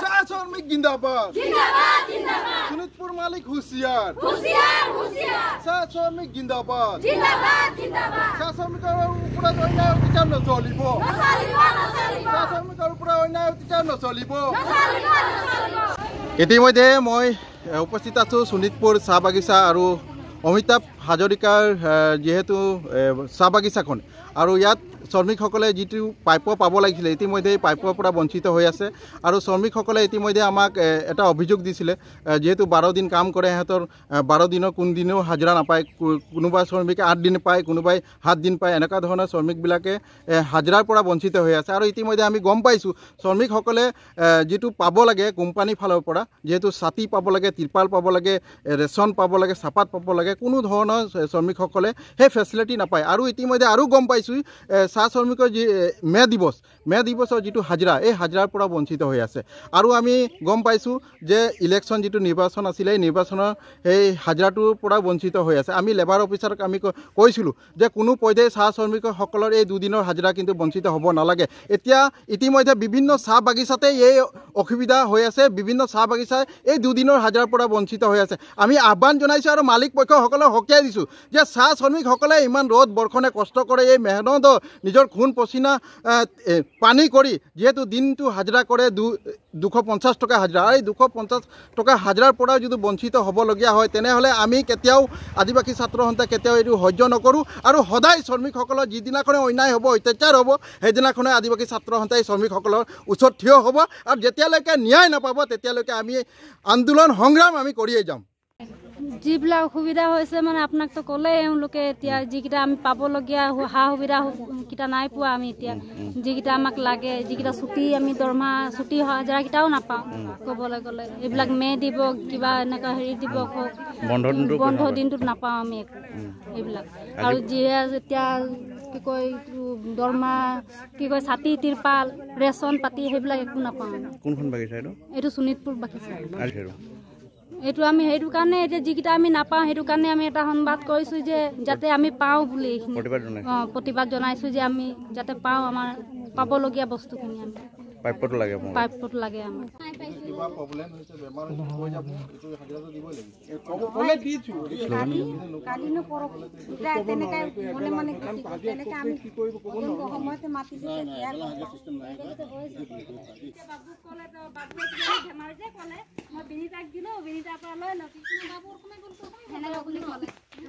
চাহ শ্ৰমিক জিন্দাবাদ শোণিতপুৰ মালিক হুঁচিয়াৰ চাহ শ্ৰমিক জিন্দাবাদ চাহ শ্ৰমিকৰ ওপৰত অন্যায় অত্যাচাৰ নচলিব চাহ শ্ৰমিকৰ ওপৰত অন্যায় অত্যাচাৰ নচলিব ইতিমধ্যে মই উপস্থিত আছোঁ শোণিতপুৰ চাহ বাগিচা আৰু অমিতাভ হাজৰিকাৰ যেহেতু চাহ বাগিচাখন আৰু ইয়াত শ্ৰমিকসকলে যিটো পাইপ পাব লাগিছিলে ইতিমধ্যে পাইপৰ পৰা বঞ্চিত হৈ আছে আৰু শ্ৰমিকসকলে ইতিমধ্যে আমাক এটা অভিযোগ দিছিলে যেহেতু 12 দিন কাম কৰে সিহঁতৰ 12 দিনৰ কোনদিনেও হাজিৰা নাপায় কোনোবা শ্ৰমিকে 8 দিন পায় কোনোবাই 7 দিন পায় এনেকুৱা ধৰণৰ শ্ৰমিকবিলাকে হাজিৰাৰ পৰা বঞ্চিত হৈ আছে আৰু ইতিমধ্যে আমি গম পাইছোঁ শ্ৰমিকসকলে যিটো পাব লাগে কোম্পানীৰ ফালৰ পৰা যেহেতু ছাতি পাব লাগে তিৰপাল পাব লাগে ৰেচন পাব লাগে চাপাত পাব লাগে কোনো ধৰণৰ শ্ৰমিকসকলে সেই ফেচিলিটি নাপায় আৰু ইতিমধ্যে আৰু গম পাইছোঁ চাহ শ্ৰমিকৰ যি মে দিৱসৰ যিটো হাজিৰা এই হাজিৰাৰ পৰা বঞ্চিত হৈ আছে আৰু আমি গম পাইছোঁ যে ইলেকশ্যন যিটো নিৰ্বাচন আছিলে এই নিৰ্বাচনৰ এই হাজিৰাটোৰ পৰা বঞ্চিত হৈ আছে আমি লেবাৰ অফিচাৰক আমি কৈছিলোঁ যে কোনো পৰ্যায়ে চাহ শ্ৰমিকসকলৰ এই দুদিনৰ হাজিৰা কিন্তু বঞ্চিত হ'ব নালাগে এতিয়া ইতিমধ্যে বিভিন্ন চাহ বাগিচাতে এই অসুবিধা হৈ আছে বিভিন্ন চাহ বাগিচাই এই দুদিনৰ হাজিৰাৰ পৰা বঞ্চিত হৈ আছে আমি আহ্বান জনাইছোঁ আৰু মালিক পক্ষসকলক সকীয়াই দিছোঁ যে চাহ শ্ৰমিকসকলে ইমান ৰ'দ বৰ্ষণে কষ্ট কৰে এই মেহনত নিজৰ খুন পচিনা পানী কৰি যেহেতু দিনটো হাজিৰা কৰে 250 টকা হাজিৰা এই 250 টকা হাজিৰাৰ পৰা যদি বঞ্চিত হ'বলগীয়া হয় তেনেহ'লে আমি কেতিয়াও আদিবাসী ছাত্ৰ সন্থাই কেতিয়াও এইটো সহ্য নকৰোঁ আৰু সদায় শ্ৰমিকসকলৰ যিদিনাখনে অন্যায় হ'ব অত্যাচাৰ হ'ব সেইদিনাখনে আদিবাসী ছাত্ৰ সন্থাই শ্ৰমিকসকলৰ ওচৰত থিয় হ'ব আৰু যেতিয়ালৈকে ন্যায় নাপাব তেতিয়ালৈকে আমি আন্দোলন সংগ্ৰাম আমি কৰিয়েই যাম যিবিলাক অসুবিধা হৈছে মানে আপোনাক তো ক'লে এওঁলোকে এতিয়া যিকেইটা আমি পাবলগীয়া সা সুবিধাকেইটা নাই পোৱা আমি এতিয়া যিকেইটা আমাক লাগে যিকেইটা ছুটি আমি দৰমহা ছুটি হাজিৰাকেইটাও নাপাওঁ ক'বলৈ গ'লে এইবিলাক মে দিব কিবা এনেকুৱা হেৰি দিব বন্ধ দিনটোত নাপাওঁ আমি একো এইবিলাক আৰু যিহে এতিয়া কি কয় দৰমহা কি কয় ছাতি তিৰপাল ৰেচন পাতি সেইবিলাক একো নাপাওঁ কোনখন বাগিচা এইটো শোণিতপুৰ বাগিচা এইটো আমি সেইটো কাৰণে এতিয়া যিকেইটা আমি নাপাওঁ সেইটো কাৰণে আমি এটা সংবাদ কৰিছোঁ যে যাতে আমি পাওঁ বুলি প্ৰতিবাদ জনাইছোঁ যে আমি যাতে পাওঁ আমাৰ পাবলগীয়া বস্তুখিনি আমি পাইপটো লাগে আমাক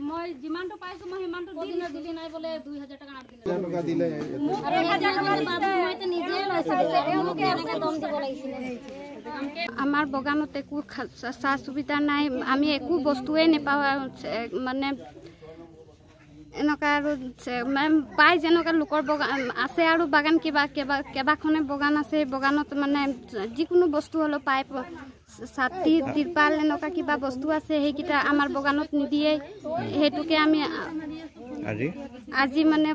মই যিমানটো পাইছোঁ মই সিমানটো দিলি নাই বোলে 2000 টকা দিলে আমাৰ বগানত একো চাহ সুবিধা নাই আমি একো বস্তুৱে নাপাওঁ মানে এনেকুৱা আৰু মানে পাই যেনেকুৱা লোকৰ বাগান আছে আৰু বাগান কেইবাখনে বাগান আছে বাগানত মানে যিকোনো বস্তু হ'লেও পাই ছাতি তিৰপাল এনেকুৱা কিবা বস্তু আছে সেইকেইটা আমাৰ বাগানত নিদিয়ে সেইটোকে আমি আজি মানে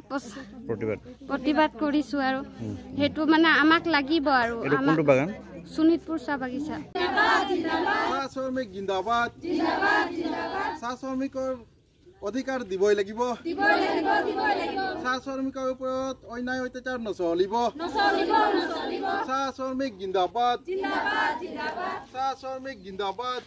প্ৰতিবাদ কৰিছোঁ আৰু সেইটো মানে আমাক লাগিব আৰু শোণিতপুৰ চাহ বাগিচা চাহ শ্ৰমিক জিন্দাবাদ চাহ শ্ৰমিকৰ অধিকাৰ দিবই লাগিব চাহ শ্ৰমিকৰ ওপৰত অন্যায় অত্যাচাৰ নচলিব চাহ শ্ৰমিক জিন্দাবাদ চাহ শ্ৰমিক জিন্দাবাদ